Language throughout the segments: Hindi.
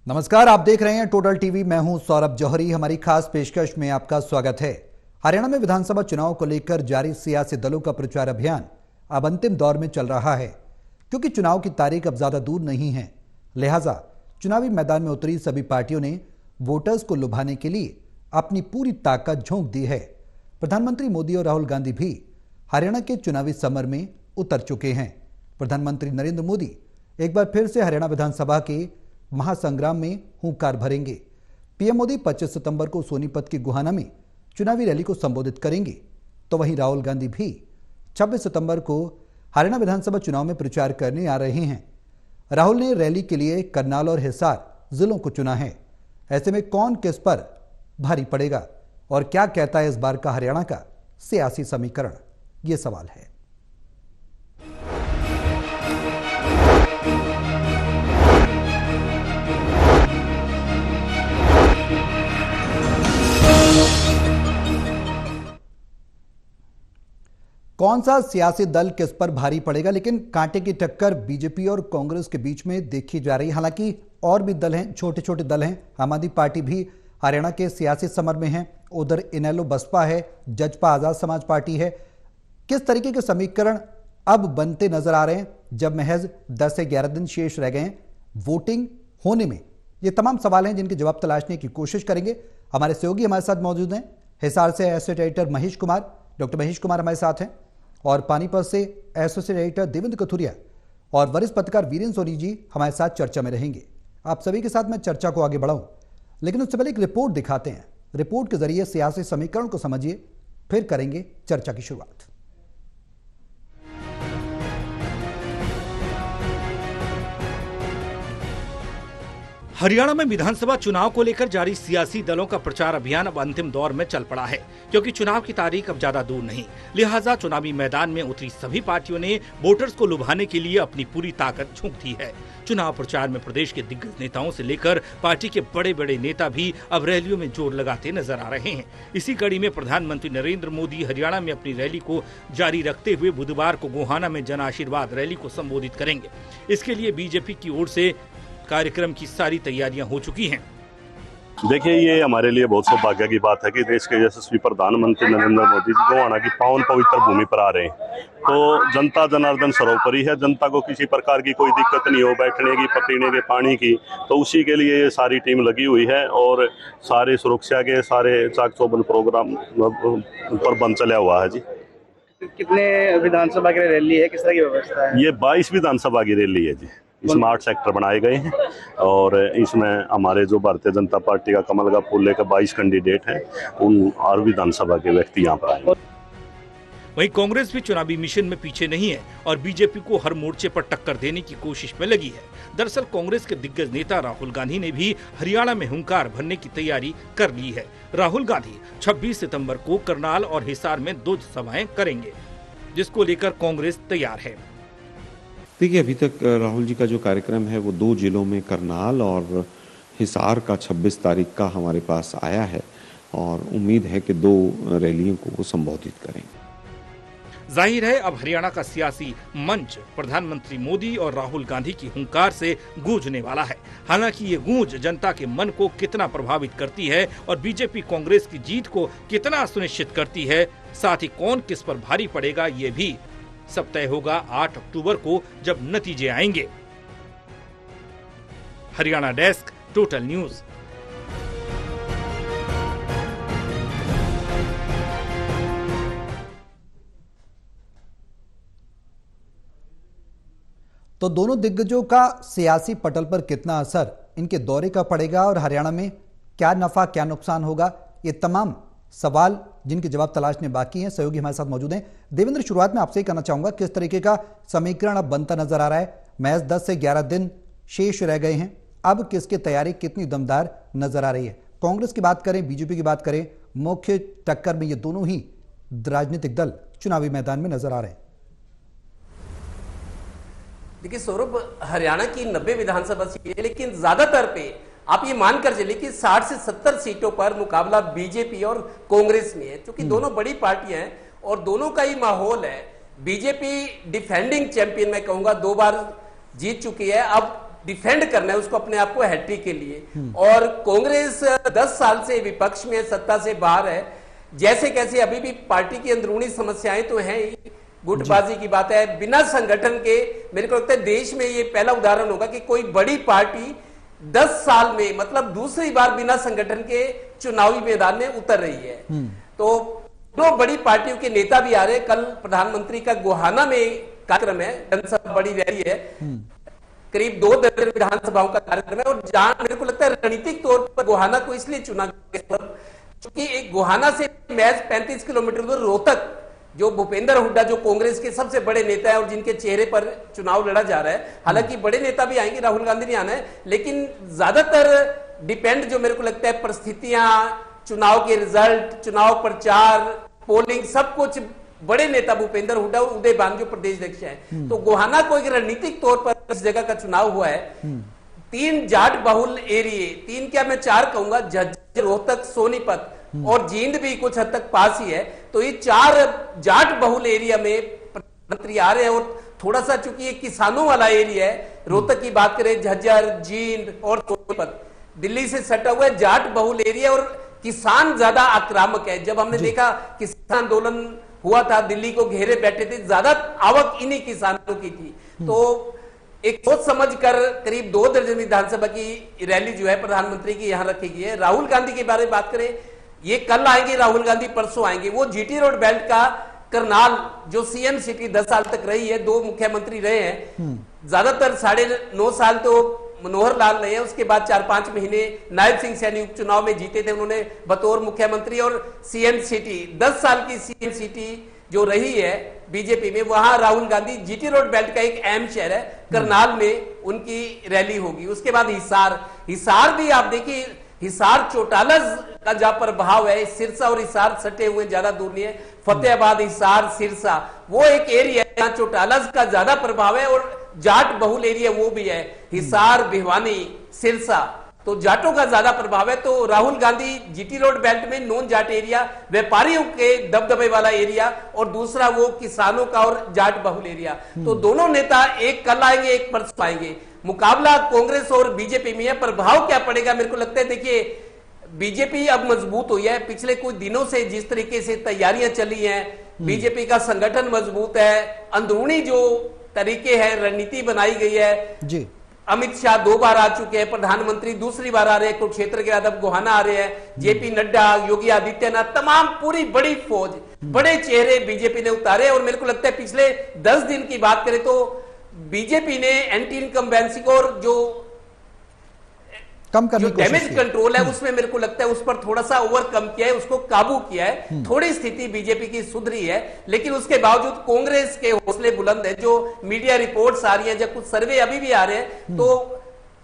नमस्कार, आप देख रहे हैं टोटल टीवी। मैं हूं सौरभ जौहरी। हमारी खास पेशकश में आपका स्वागत है। हरियाणा में विधानसभा चुनाव को लेकर जारी सियासी दलों का प्रचार अभियान अब अंतिम दौर में चल रहा है। क्योंकि चुनाव की तारीख अब ज्यादा दूर नहीं है, लिहाजा चुनावी मैदान में उतरी सभी पार्टियों ने वोटर्स को लुभाने के लिए अपनी पूरी ताकत झोंक दी है। प्रधानमंत्री मोदी और राहुल गांधी भी हरियाणा के चुनावी समर में उतर चुके हैं। प्रधानमंत्री नरेंद्र मोदी एक बार फिर से हरियाणा विधानसभा के महासंग्राम में हुंकार भरेंगे। पीएम मोदी 25 सितंबर को सोनीपत की गुहाना में चुनावी रैली को संबोधित करेंगे, तो वहीं राहुल गांधी भी 26 सितंबर को हरियाणा विधानसभा चुनाव में प्रचार करने आ रहे हैं। राहुल ने रैली के लिए करनाल और हिसार जिलों को चुना है। ऐसे में कौन किस पर भारी पड़ेगा और क्या कहता है इस बार का हरियाणा का सियासी समीकरण, ये सवाल है। कौन सा सियासी दल किस पर भारी पड़ेगा, लेकिन कांटे की टक्कर बीजेपी और कांग्रेस के बीच में देखी जा रही है। हालांकि और भी दल हैं, छोटे छोटे दल हैं। आम आदमी पार्टी भी हरियाणा के सियासी समर में है, उधर इनेलो बसपा है, जजपा आजाद समाज पार्टी है। किस तरीके के समीकरण अब बनते नजर आ रहे हैं जब महज 10 से 11 दिन शेष रह गए हैं वोटिंग होने में? ये तमाम सवाल हैं जिनके जवाब तलाशने की कोशिश करेंगे। हमारे सहयोगी हमारे साथ मौजूद हैं। हिसार से associate editor Mahesh Kumar, doctor Mahesh Kumar हमारे साथ हैं, और पानीपत से एसोसिएट एडिटर देवेंद्र कथुरिया और वरिष्ठ पत्रकार वीरेंद्र सोनी जी हमारे साथ चर्चा में रहेंगे। आप सभी के साथ मैं चर्चा को आगे बढ़ाऊं, लेकिन उससे पहले एक रिपोर्ट दिखाते हैं। रिपोर्ट के जरिए सियासी समीकरण को समझिए, फिर करेंगे चर्चा की शुरुआत। हरियाणा में विधानसभा चुनाव को लेकर जारी सियासी दलों का प्रचार अभियान अब अंतिम दौर में चल पड़ा है। क्योंकि चुनाव की तारीख अब ज्यादा दूर नहीं, लिहाजा चुनावी मैदान में उतरी सभी पार्टियों ने वोटर्स को लुभाने के लिए अपनी पूरी ताकत झोंक दी है। चुनाव प्रचार में प्रदेश के दिग्गज नेताओं से लेकर पार्टी के बड़े बड़े नेता भी अब रैलियों में जोर लगाते नजर आ रहे हैं। इसी कड़ी में प्रधानमंत्री नरेंद्र मोदी हरियाणा में अपनी रैली को जारी रखते हुए बुधवार को गोहाना में जन आशीर्वाद रैली को संबोधित करेंगे। इसके लिए बीजेपी की ओर से कार्यक्रम की सारी तैयारियां हो चुकी हैं। देखिए, ये हमारे लिए बहुत सौभाग्य की बात है कि देश के यशस्वी प्रधानमंत्री नरेंद्र मोदी जी गोहाना की पावन पवित्र भूमि पर आ रहे हैं। तो जनता जनार्दन सर्वोपरि है। जनता को किसी प्रकार की कोई दिक्कत नहीं हो बैठने की, पीने के पानी की, तो उसी के लिए ये सारी टीम लगी हुई है और सारे सुरक्षा के सारे चाक चौबंद प्रोग्राम पर बंद चला हुआ है। जी, कितने विधानसभा की रैली है, किस तरह की व्यवस्था है? ये 22 विधानसभा की रैली है जी। इसमें 8 सेक्टर बनाए गए हैं और इसमें हमारे जो भारतीय जनता पार्टी का कमल का फूल लेकर 22 कैंडिडेट हैं, उन और विधानसभा के व्यक्ति यहाँ पर आए। वहीं कांग्रेस भी चुनावी मिशन में पीछे नहीं है और बीजेपी को हर मोर्चे पर टक्कर देने की कोशिश में लगी है। दरअसल कांग्रेस के दिग्गज नेता राहुल गांधी ने भी हरियाणा में हुंकार भरने की तैयारी कर ली है। राहुल गांधी 26 सितंबर को करनाल और हिसार में 2 सभाएं करेंगे, जिसको लेकर कांग्रेस तैयार है। देखिए, अभी तक राहुल जी का जो कार्यक्रम है वो 2 जिलों में करनाल और हिसार का 26 तारीख का हमारे पास आया है और उम्मीद है कि 2 रैलियों को वो संबोधित करेंगे। जाहिर है अब हरियाणा का सियासी मंच प्रधानमंत्री मोदी और राहुल गांधी की हुंकार से गूंजने वाला है। हालांकि ये गूंज जनता के मन को कितना प्रभावित करती है और बीजेपी कांग्रेस की जीत को कितना सुनिश्चित करती है, साथ ही कौन किस पर भारी पड़ेगा, ये भी सब तय होगा 8 अक्टूबर को जब नतीजे आएंगे। Haryana desk, total news. तो दोनों दिग्गजों का सियासी पटल पर कितना असर इनके दौरे का पड़ेगा और हरियाणा में क्या नफा क्या नुकसान होगा, ये तमाम सवाल जिनके जवाब तलाशने बाकी हैं। सहयोगी हमारे साथ मौजूद हैं। देवेंद्र, शुरुआत में आपसे ही कहना चाहूंगा, किस तरीके का समीकरण अब बनता नजर आ रहा है? महज 10 से 11 दिन शेष रह गए हैं, अब किसकी तैयारी कितनी दमदार नजर आ रही है? कांग्रेस की बात करें, बीजेपी की बात करें, मुख्य टक्कर में ये दोनों ही राजनीतिक दल चुनावी मैदान में नजर आ रहे हैं। देखिए सौरभ, हरियाणा की 90 विधानसभा सीटें, लेकिन ज्यादातर पे आप ये मानकर चलिए कि 60 से 70 सीटों पर मुकाबला बीजेपी और कांग्रेस में है, क्योंकि दोनों बड़ी पार्टियां हैं और दोनों का ही माहौल है। बीजेपी डिफेंडिंग चैंपियन मैं कहूंगा 2 बार जीत चुकी है, अब डिफेंड करना है उसको, अपने आप को हैट्रिक के लिए। और कांग्रेस 10 साल से विपक्ष में, सत्ता से बाहर है, जैसे कैसे अभी भी पार्टी की अंदरूनी समस्याएं तो हैं ही, गुटबाजी की बात है, बिना संगठन के। मेरे को लगता है देश में ये पहला उदाहरण होगा कि कोई बड़ी पार्टी 10 साल में, मतलब दूसरी बार बिना संगठन के चुनावी मैदान में उतर रही है। तो दो बड़ी पार्टियों के नेता भी आ रहे हैं। कल प्रधानमंत्री का गोहाना में कार्यक्रम है, जनसभा बड़ी रैली है, करीब 2 दर्जन विधानसभाओं का कार्यक्रम है। और जहां मेरे को लगता है रणनीतिक तौर पर गोहाना को इसलिए चुना गया क्योंकि एक गोहाना से महज 35 किलोमीटर दूर रोहतक, जो भूपेंद्र हुड्डा जो कांग्रेस के सबसे बड़े नेता है और जिनके चेहरे पर चुनाव लड़ा जा रहा है, हालांकि बड़े नेता भी आएंगे, राहुल गांधी नहीं आना है, लेकिन ज्यादातर डिपेंड जो मेरे को लगता है परिस्थितियां, चुनाव के रिजल्ट, चुनाव प्रचार, पोलिंग, सब कुछ बड़े नेता भूपेंद्र हुड्डा और उदय भान जो प्रदेश अध्यक्ष हैं। तो गोहाना को एक रणनीतिक तौर पर इस जगह का चुनाव हुआ है। 3 जाट बहुल एरिए, 3 क्या मैं 4 कहूंगा, झज्जर, रोहतक, सोनीपत और जींद भी कुछ हद तक पास ही है। तो ये 4 जाट बहुल एरिया में प्रधानमंत्री आ रहे हैं। और थोड़ा सा चूंकि ये किसानों वाला एरिया है, रोहतक की बात करें, झज्जर, जींद और सोनीपत दिल्ली से सटा हुआ है, जाट बहुल एरिया और किसान ज्यादा आक्रामक है। जब हमने देखा किसान आंदोलन हुआ था, दिल्ली को घेरे बैठे थे, ज्यादा आवक इन्हीं किसानों की थी। तो एक सोच समझ कर करीब 2 दर्जन विधानसभा की रैली जो है प्रधानमंत्री की यहां रखी गई है। राहुल गांधी के बारे में बात करें, ये कल आएंगे राहुल गांधी, परसों आएंगे। वो जीटी रोड बेल्ट का करनाल जो सीएम सिटी 10 साल तक रही है, 2 मुख्यमंत्री रहे हैं, ज्यादातर 9.5 साल तो मनोहर लाल रहे हैं, उसके बाद 4-5 महीने नायब सिंह सैनी उपचुनाव में जीते थे उन्होंने बतौर मुख्यमंत्री। और सीएम सिटी 10 साल की सीएम सिटी जो रही है बीजेपी में, वहां Rahul Gandhi, GT road belt का एक अहम शहर है, करनाल में उनकी रैली होगी। उसके बाद हिसार भी आप देखिए, हिसार चौटाला का जहां प्रभाव है, सिरसा और हिसार सटे हुए, ज्यादा दूर नहीं है, फतेहाबाद, हिसार, सिरसा, वो एक एरिया है जहां चौटाला का ज्यादा प्रभाव है और जाट बहुल एरिया वो भी है, हिसार, भिवानी, सिरसा, तो जाटों का ज्यादा प्रभाव है। तो Rahul Gandhi GT road belt में नॉन जाट एरिया, व्यापारियों के दबदबे वाला एरिया, और दूसरा वो किसानों का और जाट बहुल एरिया। तो दोनों नेता एक कल आएंगे, एक परसों आएंगे। मुकाबला कांग्रेस और बीजेपी में है। प्रभाव क्या पड़ेगा मेरे को लगता है, देखिए बीजेपी अब मजबूत हुई है। पिछले कुछ दिनों से जिस तरीके से तैयारियां चली हैं, बीजेपी का संगठन मजबूत है, अंदरूनी जो तरीके हैं, रणनीति बनाई गई है जी। अमित शाह 2 बार आ चुके हैं, प्रधानमंत्री दूसरी बार आ रहे हैं, कुरुक्षेत्र के बाद अब गोहाना आ रहे हैं, जेपी नड्डा, योगी आदित्यनाथ, तमाम पूरी बड़ी फौज, बड़े चेहरे बीजेपी ने उतारे। और मेरे को लगता है पिछले 10 दिन की बात करें तो बीजेपी ने एंटी इनकम्बेंसी को और जो कम करने की डैमेज कंट्रोल है उसमें मेरे को लगता है उस पर थोड़ा सा ओवरकम किया है, उसको काबू किया है। थोड़ी स्थिति बीजेपी की सुधरी है, लेकिन उसके बावजूद कांग्रेस के हौसले बुलंद है। जो मीडिया रिपोर्ट्स आ रही हैं, जब कुछ सर्वे अभी भी आ रहे हैं, तो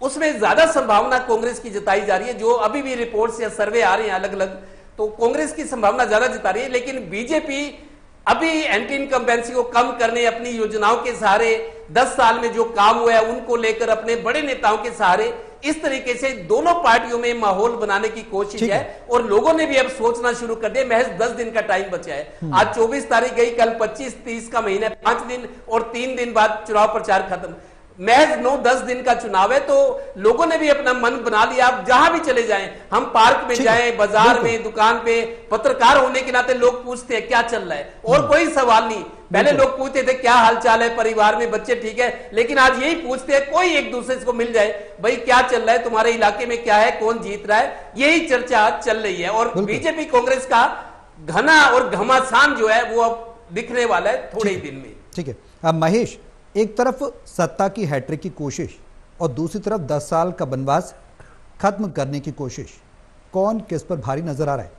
उसमें ज्यादा संभावना कांग्रेस की जताई जा रही है। जो अभी भी रिपोर्ट्स या सर्वे आ रहे हैं अलग अलग, तो कांग्रेस की संभावना ज्यादा जता रही है। लेकिन बीजेपी अभी एंटी इनकम्बेंसी को कम करने, अपनी योजनाओं के सहारे, 10 साल में जो काम हुआ है उनको लेकर, अपने बड़े नेताओं के सहारे, इस तरीके से दोनों पार्टियों में माहौल बनाने की कोशिश है। और लोगों ने भी अब सोचना शुरू कर दिया। महज 10 दिन का टाइम बचा है। आज 24 तारीख गई, कल 25-30 का महीना, 5 दिन और 3 दिन बाद चुनाव प्रचार खत्म। महज 9-10 दिन का चुनाव है, तो लोगों ने भी अपना मन बना लिया। आप जहां भी चले जाएं, हम पार्क में जाएं, बाजार में, दुकान पे, पत्रकार होने के नाते लोग पूछते हैं क्या चल रहा है, और कोई सवाल नहीं। पहले लोग पूछते थे क्या हालचाल है, परिवार में बच्चे ठीक है, लेकिन आज यही पूछते हैं, कोई एक दूसरे को मिल जाए, भाई क्या चल रहा है, तुम्हारे इलाके में क्या है, कौन जीत रहा है, यही चर्चा आज चल रही है। और बीजेपी कांग्रेस का घना और घमासान जो है वो अब दिखने वाला है थोड़े ही दिन में। ठीक है। अब महेश, एक तरफ सत्ता की हैट्रिक की कोशिश और दूसरी तरफ 10 साल का वनवास खत्म करने की कोशिश, कौन किस पर भारी नजर आ रहा है?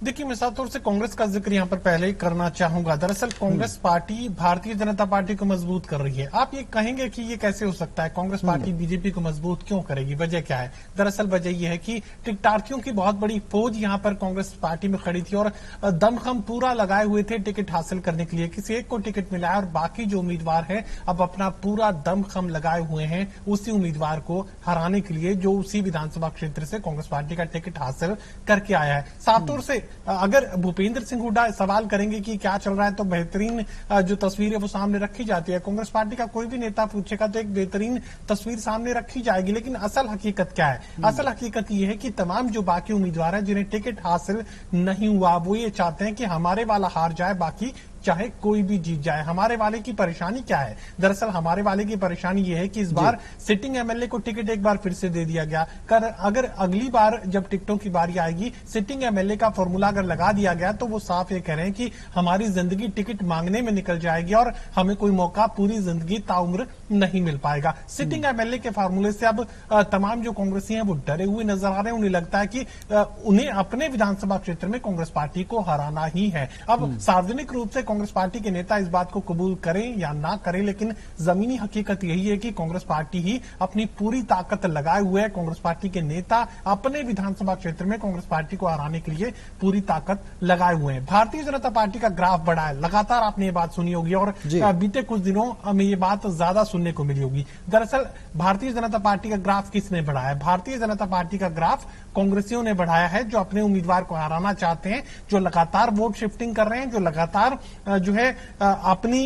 देखिए, मैं साफ तौर से कांग्रेस का जिक्र यहां पर पहले ही करना चाहूंगा। दरअसल कांग्रेस पार्टी भारतीय जनता पार्टी को मजबूत कर रही है। आप ये कहेंगे कि ये कैसे हो सकता है, कांग्रेस पार्टी बीजेपी को मजबूत क्यों करेगी, वजह क्या है? दरअसल वजह यह है कि टिकटार्थियों की बहुत बड़ी फौज यहां पर कांग्रेस पार्टी में खड़ी थी और दमखम पूरा लगाए हुए थे टिकट हासिल करने के लिए। किसी एक को टिकट मिला है और बाकी जो उम्मीदवार है अब अपना पूरा दमखम लगाए हुए हैं उसी उम्मीदवार को हराने के लिए, जो उसी विधानसभा क्षेत्र से कांग्रेस पार्टी का टिकट हासिल करके आया है। साफ तौर से अगर भूपेंद्र सिंह हुड्डा सवाल करेंगे कि क्या चल रहा है, तो बेहतरीन जो तस्वीर है वो सामने रखी जाती है। कांग्रेस पार्टी का कोई भी नेता पूछेगा तो एक बेहतरीन तस्वीर सामने रखी जाएगी। लेकिन असल हकीकत क्या है? असल हकीकत ये है कि तमाम जो बाकी उम्मीदवार हैं जिन्हें टिकट हासिल नहीं हुआ, वो ये चाहते हैं कि हमारे वाला हार जाए, बाकी चाहे कोई भी जीत जाए। हमारे वाले की परेशानी क्या है? दरअसल हमारे वाले की परेशानी यह है कि इस बार सिटिंग एमएलए को टिकट एक बार फिर से दे दिया गया। अगर अगली बार जब टिकटों की बारी आएगी, सिटिंग एमएलए का फॉर्मूला अगर लगा दिया गया तो वो साफ ये कह रहे हैं कि हमारी जिंदगी टिकट मांगने में निकल जाएगी और हमें कोई मौका पूरी जिंदगी ताउम्र नहीं मिल पाएगा। सिटिंग एमएलए के फार्मूले से अब तमाम जो कांग्रेसी हैं वो डरे हुए नजर आ रहे हैं। उन्हें लगता है कि उन्हें अपने विधानसभा क्षेत्र में कांग्रेस पार्टी को हराना ही है। अब सार्वजनिक रूप से कांग्रेस पार्टी के नेता इस बात को कबूल करें या ना करें, लेकिन जमीनी हकीकत यही है कि कांग्रेस पार्टी ही अपनी पूरी ताकत लगाए हुए है। कांग्रेस पार्टी के नेता अपने विधानसभा क्षेत्र में कांग्रेस पार्टी को हराने के लिए पूरी ताकत लगाए हुए हैं। भारतीय जनता पार्टी का ग्राफ बढ़ा है, लगातार आपने ये बात सुनी होगी और बीते कुछ दिनों में ये बात ज्यादा सुनने को मिली होगी। दरअसल भारतीय जनता पार्टी का ग्राफ किसने बढ़ाया है? भारतीय जनता पार्टी का ग्राफ कांग्रेसियों ने बढ़ाया है, जो अपने उम्मीदवार को हराना चाहते हैं, जो लगातार वोट शिफ्टिंग कर रहे हैं, जो लगातार जो है अपनी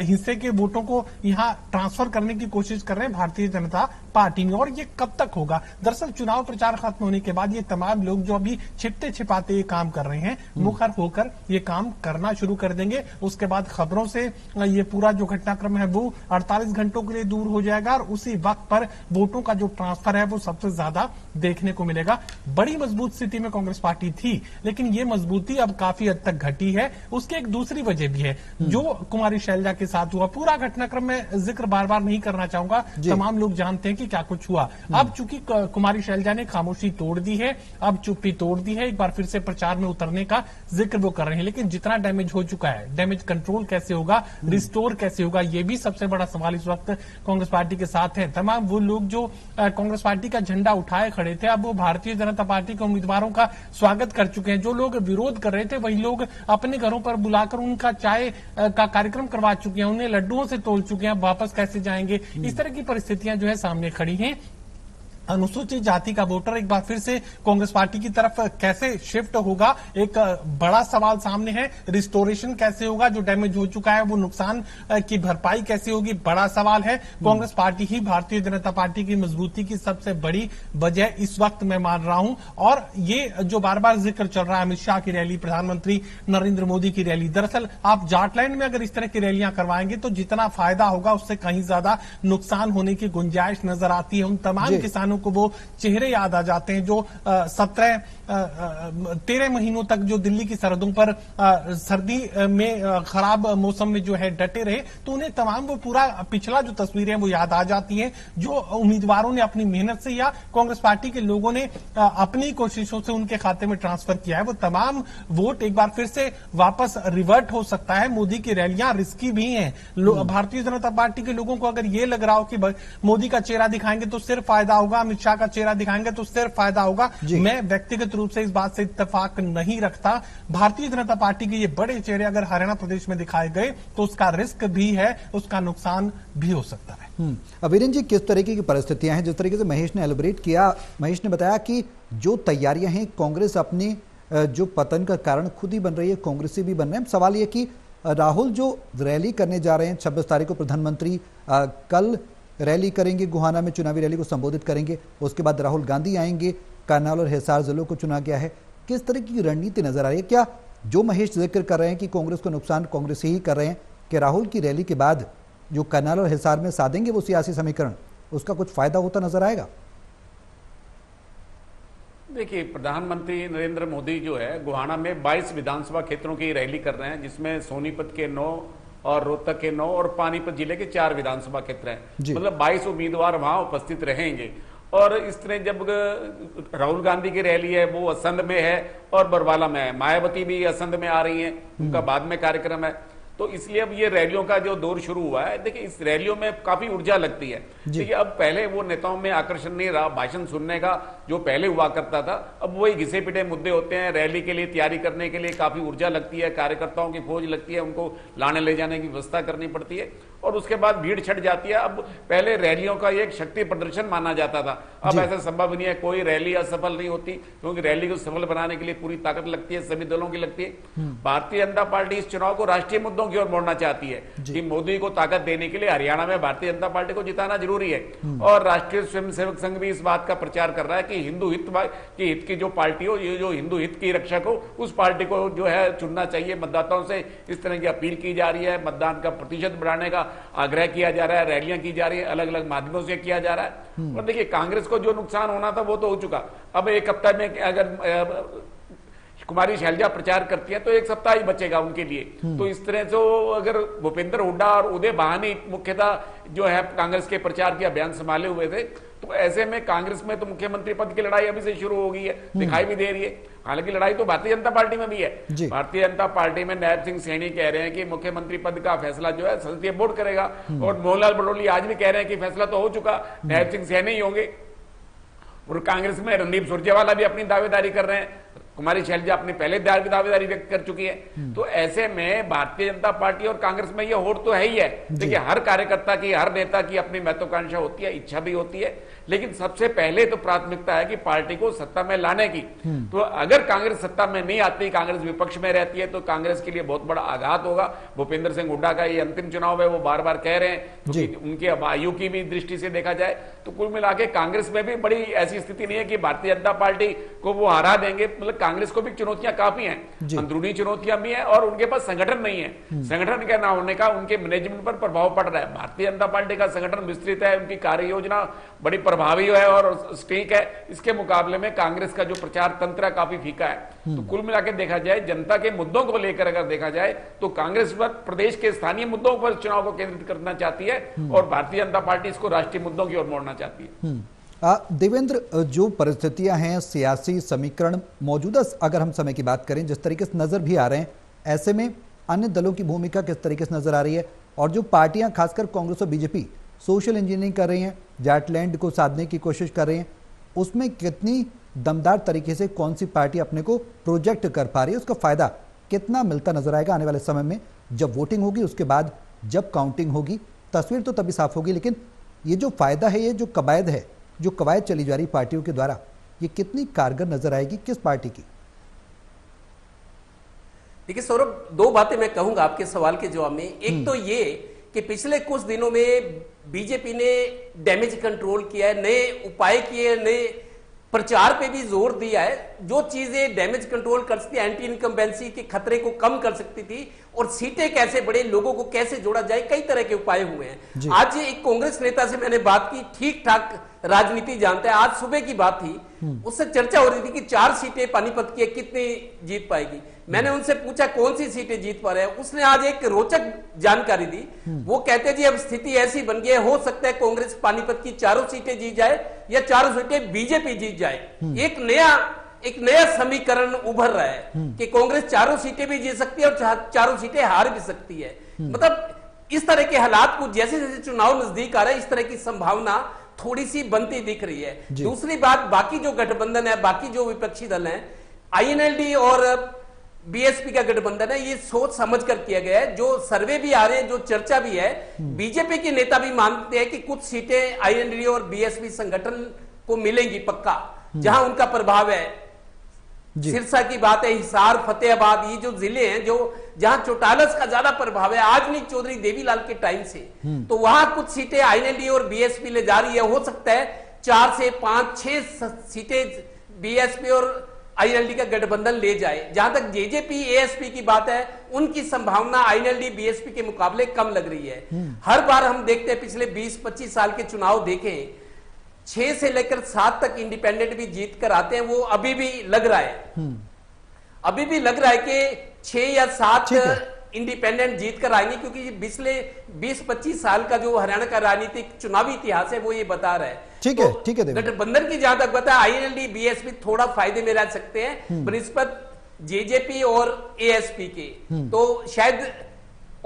हिस्से के वोटों को यहां ट्रांसफर करने की कोशिश कर रहे हैं भारतीय जनता पार्टी में। और ये कब तक होगा? दरअसल चुनाव प्रचार खत्म होने के बाद ये तमाम लोग जो अभी छिपते छिपाते ये काम कर रहे हैं, मुखर होकर ये काम करना शुरू कर देंगे। उसके बाद खबरों से ये पूरा जो घटनाक्रम है वो 48 घंटों के लिए दूर हो जाएगा और उसी वक्त पर वोटों का जो ट्रांसफर है वो सबसे ज्यादा देखने को मिलेगा। बड़ी मजबूत स्थिति में कांग्रेस पार्टी थी, लेकिन ये मजबूती अब काफी हद तक घटी है। उसकी एक दूसरी वजह भी है, जो कुमारी शैलजा के साथ हुआ। पूरा घटनाक्रम में जिक्र बार बार नहीं करना चाहूंगा, तमाम लोग जानते हैं कि क्या कुछ हुआ। अब चूंकि कुमारी शैलजा ने खामोशी तोड़ दी है, अब चुप्पी तोड़ दी है, एक बार फिर से प्रचार में उतरने का जिक्र वो कर रहे हैं। लेकिन जितना डैमेज हो चुका है, डैमेज कंट्रोल कैसे होगा, रिस्टोर कैसे होगा, ये भी सबसे बड़ा सवाल इस वक्त कांग्रेस पार्टी के साथ है। तमाम वो लोग जो कांग्रेस पार्टी का झंडा उठाए खड़े थे, अब वो भारतीय जनता पार्टी के उम्मीदवारों का स्वागत कर चुके हैं। जो लोग विरोध कर रहे थे वही लोग अपने घरों पर बुलाकर उनका चाय का कार्यक्रम करवा चुके हैं, उन्हें लड्डुओं से तोल चुके हैं। वापस कैसे जाएंगे? इस तरह की परिस्थितियां जो है सामने खड़ी हैं। अनुसूचित जाति का वोटर एक बार फिर से कांग्रेस पार्टी की तरफ कैसे शिफ्ट होगा, एक बड़ा सवाल सामने है। रिस्टोरेशन कैसे होगा? जो डैमेज हो चुका है वो नुकसान की भरपाई कैसे होगी, बड़ा सवाल है। कांग्रेस पार्टी ही भारतीय जनता पार्टी की मजबूती की सबसे बड़ी वजह इस वक्त मैं मान रहा हूं। और ये जो बार बार जिक्र चल रहा है अमित शाह की रैली, प्रधानमंत्री नरेंद्र मोदी की रैली, दरअसल आप जाटलैंड में अगर इस तरह की रैलियां करवाएंगे तो जितना फायदा होगा उससे कहीं ज्यादा नुकसान होने की गुंजाइश नजर आती है। उन तमाम किसानों को वो चेहरे याद आ जाते हैं जो 13 महीनों तक जो दिल्ली की सरहदों पर सर्दी में खराब मौसम में जो है डटे रहे, तो उन्हें तमाम वो पूरा पिछला जो तस्वीरें वो याद आ जाती हैं, जो उम्मीदवारों ने अपनी मेहनत से या कांग्रेस पार्टी के लोगों ने अपनी कोशिशों से उनके खाते में ट्रांसफर किया है। वो तमाम वोट एक बार फिर से वापस रिवर्ट हो सकता है। मोदी की रैलियां रिस्की भी हैं। भारतीय जनता पार्टी के लोगों को अगर ये लग रहा हो कि मोदी का चेहरा दिखाएंगे तो सिर्फ फायदा होगा, अमित शाह का चेहरा दिखाएंगे तो सिर्फ फायदा होगा, मैं व्यक्तिगत रूप से इस बात से इत्तेफाक नहीं रखता। भारतीय जनता पार्टी के ये बड़े चेहरे अगर हरियाणा प्रदेश में दिखाए गए तो उसका रिस्क भी है, उसका नुकसान भी हो सकता है। वीरेंद्र जी, किस तरीके की परिस्थितियां हैं? जिस तरीके से महेश ने एलिब्रेट किया, महेश ने बताया कि जो तैयारियां हैं कांग्रेस अपनी जो पतन का कारण खुद ही बन रही है, कांग्रेसी भी बन रहे हैं। सवाल यह कि राहुल जो रैली करने जा रहे हैं 26 तारीख को, प्रधानमंत्री कल रैली करेंगे, गुहाना में चुनावी रैली को संबोधित करेंगे, उसके बाद राहुल गांधी आएंगे, करनाल और हिसार जिलों को चुना गया है। किस तरह की रणनीति नजर आ रही है? क्या जो महेश जिक्र कर रहे हैं कि कांग्रेस को नुकसान कांग्रेस ही कर रहे हैं, कि राहुल की रैली के बाद जो करनाल और हिसार में साधेंगे वो सियासी समीकरण, उसका कुछ फायदा होता नजर आएगा? देखिए, प्रधानमंत्री नरेंद्र मोदी जो है गुहाना में 22 विधानसभा क्षेत्रों की रैली कर रहे हैं, जिसमें सोनीपत के 9 और रोहतक के 9 और पानीपत जिले के 4 विधानसभा क्षेत्र हैं। मतलब 22 उम्मीदवार वहां उपस्थित रहेंगे। और इस तरह जब राहुल गांधी की रैली है वो असंध में है और बरवाला में है, मायावती भी असंध में आ रही हैं, उनका बाद में कार्यक्रम है। तो इसलिए अब ये रैलियों का जो दौर शुरू हुआ है, देखिए इस रैलियों में काफी ऊर्जा लगती है। देखिए अब पहले वो नेताओं में आकर्षण नहीं रहा, भाषण सुनने का जो पहले हुआ करता था, अब वही घिसे पिटे मुद्दे होते हैं। रैली के लिए तैयारी करने के लिए काफी ऊर्जा लगती है, कार्यकर्ताओं की फौज लगती है, उनको लाने ले जाने की व्यवस्था करनी पड़ती है और उसके बाद भीड़ छट जाती है। अब पहले रैलियों का एक शक्ति प्रदर्शन माना जाता था, अब ऐसा संभव नहीं है, कोई रैली असफल नहीं होती, क्योंकि रैली को सफल बनाने के लिए पूरी ताकत लगती है, सभी दलों की लगती है। भारतीय जनता पार्टी इस चुनाव को राष्ट्रीय मुद्दों की ओर मोड़ना चाहती है कि मोदी को ताकत देने के लिए हरियाणा में भारतीय जनता पार्टी को जिताना जरूरी है। और राष्ट्रीय स्वयंसेवक संघ भी इस बात का प्रचार कर रहा है कि हिंदू हित की जो पार्टी हो, ये जो हिंदू हित की रक्षक हो, उस पार्टी को जो है चुनना चाहिए। मतदाताओं से इस तरह की अपील की जा रही है, मतदान का प्रतिशत बढ़ाने का आग्रह किया जा रहा है, रैलियां की जा रही है, अलग अलग माध्यमों से किया जा रहा है। और देखिए कांग्रेस को जो नुकसान होना था वो तो हो चुका। अब एक हफ्ता में अगर कुमारी शैलजा प्रचार करती है तो एक सप्ताह ही बचेगा उनके लिए। तो इस तरह से अगर भूपेंद्र हुड्डा और उदय बहानी मुख्यतः जो है कांग्रेस के प्रचार के अभियान संभाले हुए थे, तो ऐसे में कांग्रेस में तो मुख्यमंत्री पद की लड़ाई अभी से शुरू हो गई है, दिखाई भी दे रही है। हालांकि लड़ाई तो भारतीय जनता पार्टी में भी है। भारतीय जनता पार्टी में नायब सिंह सैनी कह रहे हैं कि मुख्यमंत्री पद का फैसला जो है संसदीय बोर्ड करेगा, और मोहनलाल बडोली आज भी कह रहे हैं कि फैसला तो हो चुका, नायब सिंह सैनी ही होंगे। और कांग्रेस में रणदीप सुरजेवाला भी अपनी दावेदारी कर रहे हैं, कुमारी शैलजा अपनी पहले दावेदारी व्यक्त कर चुकी है। तो ऐसे में भारतीय जनता पार्टी और कांग्रेस में यह होड़ तो है ही है। देखिए हर कार्यकर्ता की, हर नेता की अपनी महत्वाकांक्षा होती है, इच्छा भी होती है, लेकिन सबसे पहले तो प्राथमिकता है कि पार्टी को सत्ता में लाने की। तो अगर कांग्रेस सत्ता में नहीं आती, कांग्रेस विपक्ष में रहती है, तो कांग्रेस के लिए बहुत बड़ा आघात होगा। भूपेंद्र सिंह हुड्डा का ये अंतिम चुनाव है, वो बार बार कह रहे हैं, तो उनके आयु की भी दृष्टि से देखा जाए तो कुल मिला के कांग्रेस में भी बड़ी ऐसी स्थिति नहीं है कि भारतीय जनता पार्टी को वो हरा देंगे। मतलब कांग्रेस को भी चुनौतियां काफी हैं, अंदरूनी चुनौतियां भी हैं, और उनके पास संगठन नहीं है। संगठन के ना होने का उनके मैनेजमेंट पर प्रभाव पड़ रहा है। भारतीय जनता पार्टी का संगठन विस्तृत है, उनकी कार्य योजना बड़ी प्रभावी है और स्टीक है। इसके मुकाबले में कांग्रेस का जो प्रचार तंत्र काफी फीका है। तो कुल मिलाकर देखा जाए, जनता के मुद्दों को लेकर अगर देखा जाए तो कांग्रेस प्रदेश के स्थानीय मुद्दों पर चुनाव को केंद्रित करना चाहती है, और भारतीय जनता पार्टी इसको राष्ट्रीय मुद्दों की ओर मोड़ना चाहती है। देवेंद्र, जो परिस्थितियां हैं, सियासी समीकरण मौजूदा अगर हम समय की बात करें, जिस तरीके से नजर भी आ रहे हैं, ऐसे में अन्य दलों की भूमिका किस तरीके से नजर आ रही है, और जो पार्टियां खासकर कांग्रेस और बीजेपी सोशल इंजीनियरिंग कर रही हैं, जाटलैंड को साधने की कोशिश कर रही हैं, उसमें कितनी दमदार तरीके से कौन सी पार्टी अपने को प्रोजेक्ट कर पा रही है, उसका फायदा कितना मिलता नजर आएगा आने वाले समय में? जब वोटिंग होगी उसके बाद जब काउंटिंग होगी, तस्वीर तो तभी साफ होगी, लेकिन ये जो फायदा है, ये जो कवायद है, जो कवायद चली जा रही पार्टियों के द्वारा, ये कितनी कारगर नजर आएगी किस पार्टी की? देखिए सौरभ, दो बातें मैं कहूंगा आपके सवाल के जवाब में। एक तो ये कि पिछले कुछ दिनों में बीजेपी ने डैमेज कंट्रोल किया है, नए उपाय किए, नए प्रचार पे भी जोर दिया है। जो चीजें डैमेज कंट्रोल कर सकती, एंटी इनकम्बेंसी के खतरे को कम कर सकती थी, और सीटें कैसे बढ़े, लोगों को कैसे जोड़ा जाए, कई तरह के उपाय हुए हैं। आज एक कांग्रेस नेता से मैंने बात की, ठीक ठाक राजनीति जानता है, आज सुबह की बात थी, उससे चर्चा हो रही थी कि 4 सीटें पानीपत की कितनी जीत पाएगी। मैंने उनसे पूछा कौन सी सीटें जीत पा रहे हैं, उसने आज एक रोचक जानकारी दी। वो कहते जी अब स्थिति ऐसी बन गई है, हो सकता है कांग्रेस पानीपत की 4 सीटें जीत जाए या 4 सीटें बीजेपी जीत जाए। एक नया समीकरण उभर रहा है कि कांग्रेस 4 सीटें भी जीत सकती है और 4 सीटें हार भी सकती है। मतलब इस तरह के हालात को जैसे जैसे चुनाव नजदीक आ रहा है, इस तरह की संभावना थोड़ी सी बनती दिख रही है। दूसरी बात, बाकी जो गठबंधन है, बाकी जो विपक्षी दल हैं, आईएनएलडी और बीएसपी का गठबंधन है, ये सोच समझ कर किया गया है। जो सर्वे भी आ रहे हैं, जो चर्चा भी है, बीजेपी के नेता भी मानते हैं कि कुछ सीटें आईएनएलडी और बीएसपी संगठन को मिलेंगी पक्का, जहां उनका प्रभाव है। सिरसा की बात है, हिसार, फतेहाबाद, ये जो जिले हैं जो जहां चौटालस का ज्यादा प्रभाव है, आज नहीं चौधरी देवीलाल के टाइम से, तो वहां कुछ सीटें आईएनएलडी और बीएसपी ले जा रही है। हो सकता है 4 से 5-6 सीटें बीएसपी और आईएनएलडी का गठबंधन ले जाए। जहां तक जेजेपी एएसपी की बात है, उनकी संभावना आईएनएलडी बीएसपी के मुकाबले कम लग रही है। हर बार हम देखते हैं, पिछले 20-25 साल के चुनाव देखें, 6 से लेकर 7 तक इंडिपेंडेंट भी जीत कर आते हैं। वो अभी भी लग रहा है, अभी भी लग रहा है कि 6 या 7 इंडिपेंडेंट जीत कर आएंगे, क्योंकि पिछले 20-25 साल का जो हरियाणा का राजनीतिक चुनावी इतिहास है वो ये बता रहा है। ठीक है, ठीक है। गठबंधन की जहां तक बता, आईएनएलडी बीएसपी थोड़ा फायदे में रह सकते हैं बनिस्बत जेजेपी और एएसपी के, तो शायद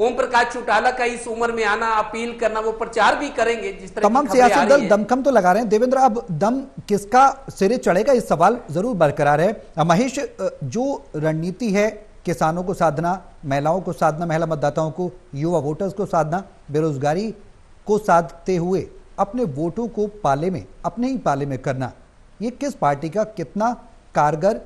ओम प्रकाश चौटाला का इस उम्र में आना, अपील करना, वो प्रचार भी करेंगे। जिस तरह तमाम सियासी दल दमखम तो लगा रहे हैं। देवेंद्र, अब दम किसका सिरे चढ़ेगा, इस सवाल जरूर बरकरार है। महेश, जो रणनीति है किसानों को साधना, महिलाओं को साधना, महिला मतदाताओं को, युवा वोटर्स को साधना, बेरोजगारी को साधते हुए अपने वोटों को पाले में, अपने ही पाले में करना, ये किस पार्टी का कितना कारगर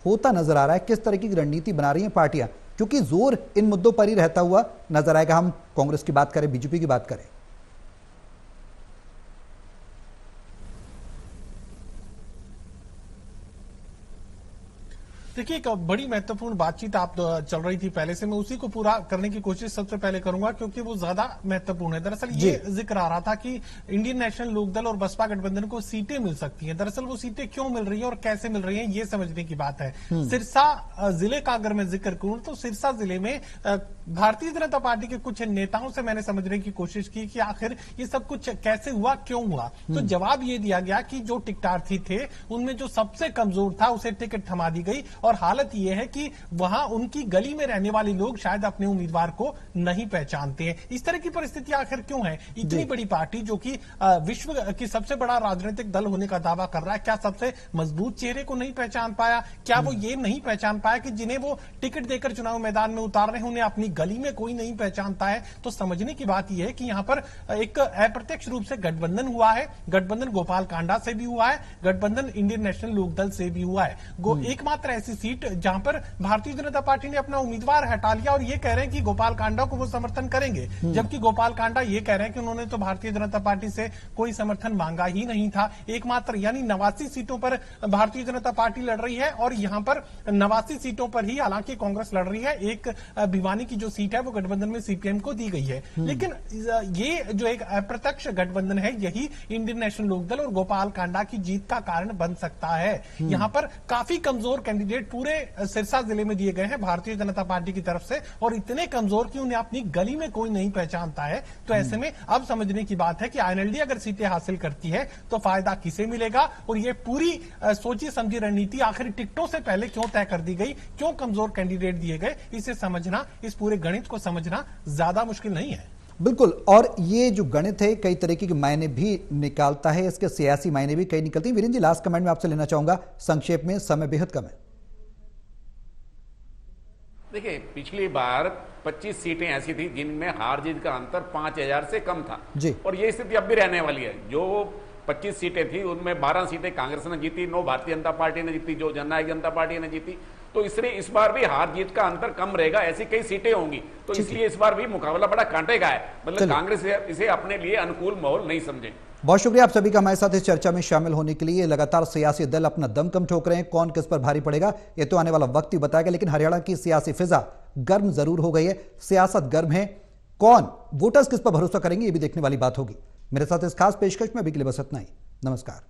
होता नजर आ रहा है? किस तरह की रणनीति बना रही हैं पार्टियां? क्योंकि जोर इन मुद्दों पर ही रहता हुआ नजर आएगा। हम कांग्रेस की बात करें, बीजेपी की बात करें। देखिए, एक बड़ी महत्वपूर्ण बातचीत आप चल रही थी पहले से, मैं उसी को पूरा करने की कोशिश सबसे पहले करूंगा क्योंकि वो ज्यादा महत्वपूर्ण है। दरअसल ये जिक्र आ रहा था कि इंडियन नेशनल लोकदल और बसपा गठबंधन को सीटें मिल सकती हैं। दरअसल वो सीटें क्यों मिल रही हैं और कैसे मिल रही हैं, ये समझने की बात है। सिरसा जिले का अगर मैं जिक्र करूं तो सिरसा जिले में भारतीय जनता पार्टी के कुछ नेताओं से मैंने समझने की कोशिश की कि आखिर ये सब कुछ कैसे हुआ, क्यों हुआ। तो जवाब ये दिया गया कि जो टिकटार्थी थे उनमें जो सबसे कमजोर था उसे टिकट थमा दी गई, और हालत यह है कि वहां उनकी गली में रहने वाले लोग शायद अपने उम्मीदवार को नहीं पहचानते हैं। इस तरह की परिस्थिति आखिर क्यों है? इतनी बड़ी पार्टी जो कि विश्व की सबसे बड़ा राजनीतिक दल होने का दावा कर रहा है, क्या सबसे मजबूत चेहरे को नहीं पहचान पाया? क्या वो ये नहीं पहचान पाया कि जिन्हें वो टिकट देकर चुनाव मैदान में उतार रहे हैं उन्हें अपनी गली में कोई नहीं पहचानता है? तो समझने की बात यह है कि यहां पर एक अप्रत्यक्ष रूप से गठबंधन हुआ है। गठबंधन गोपाल कांडा से भी हुआ है, गठबंधन इंडियन नेशनल लोकदल से भी हुआ है। एकमात्र ऐसी सीट जहां पर भारतीय जनता पार्टी ने अपना उम्मीदवार हटा लिया और ये कह रहे हैं कि गोपाल कांडा को वो समर्थन करेंगे, जबकि गोपाल कांडा ये कह रहे हैं कि उन्होंने तो भारतीय जनता पार्टी से कोई समर्थन मांगा ही नहीं था। एकमात्र यानी 89 सीटों पर भारतीय जनता पार्टी लड़ रही है और यहां पर 89 सीटों पर ही हालांकि कांग्रेस लड़ रही है। एक भिवानी की जो सीट है वो गठबंधन में सीपीएम को दी गई है। लेकिन ये जो एक अप्रत्यक्ष गठबंधन है यही इंडियन नेशनल लोकदल और गोपाल कांडा की जीत का कारण बन सकता है। यहां पर काफी कमजोर कैंडिडेट पूरे सिरसा जिले में दिए गए हैं भारतीय जनता पार्टी की तरफ से, और इतने कमजोर कि उन्हें अपनी गली में कोई नहीं पहचानता है। तो ऐसे में अब समझने की बात है कि आईएनएलडी अगर सीटें हासिल करती है तो फायदा किसे मिलेगा, और ये पूरी सोची समझी रणनीति आखिर टिकटों से पहले क्यों तय कर दी गई, क्यों कमजोर कैंडिडेट दिए गए, इसे समझना, इस पूरे गणित को समझना ज्यादा मुश्किल नहीं है। बिल्कुल, और ये जो गणित है कई तरीके के मायने भी निकालता है, इसके सियासी मायने भी कई निकलते हैं। वीरेंद्र जी, लास्ट कमेंट में आपसे लेना चाहूंगा, संक्षेप में, समय बेहद कम है। देखिए, पिछली बार 25 सीटें ऐसी थी जिनमें हार जीत का अंतर 5000 से कम था जी। और ये स्थिति अब भी रहने वाली है। जो 25 सीटें थी उनमें 12 सीटें कांग्रेस ने जीती, 9 भारतीय जनता पार्टी ने जीती, जो जननायक जनता पार्टी ने जीती। तो इसलिए इस बार भी हार जीत का अंतर कम रहेगा, ऐसी कई सीटें होंगी। तो इसलिए इस बार भी मुकाबला बड़ा कांटे का है। मतलब कांग्रेस इसे अपने लिए अनुकूल माहौल नहीं समझे। बहुत शुक्रिया आप सभी का हमारे साथ इस चर्चा में शामिल होने के लिए। लगातार सियासी दल अपना दमखम ठोक रहे हैं, कौन किस पर भारी पड़ेगा ये तो आने वाला वक्त ही बताएगा। लेकिन हरियाणा की सियासी फिजा गर्म जरूर हो गई है, सियासत गर्म है। कौन वोटर्स किस पर भरोसा करेंगे ये भी देखने वाली बात होगी। मेरे साथ इस खास पेशकश में अभी के लिए बस इतना ही। नमस्कार।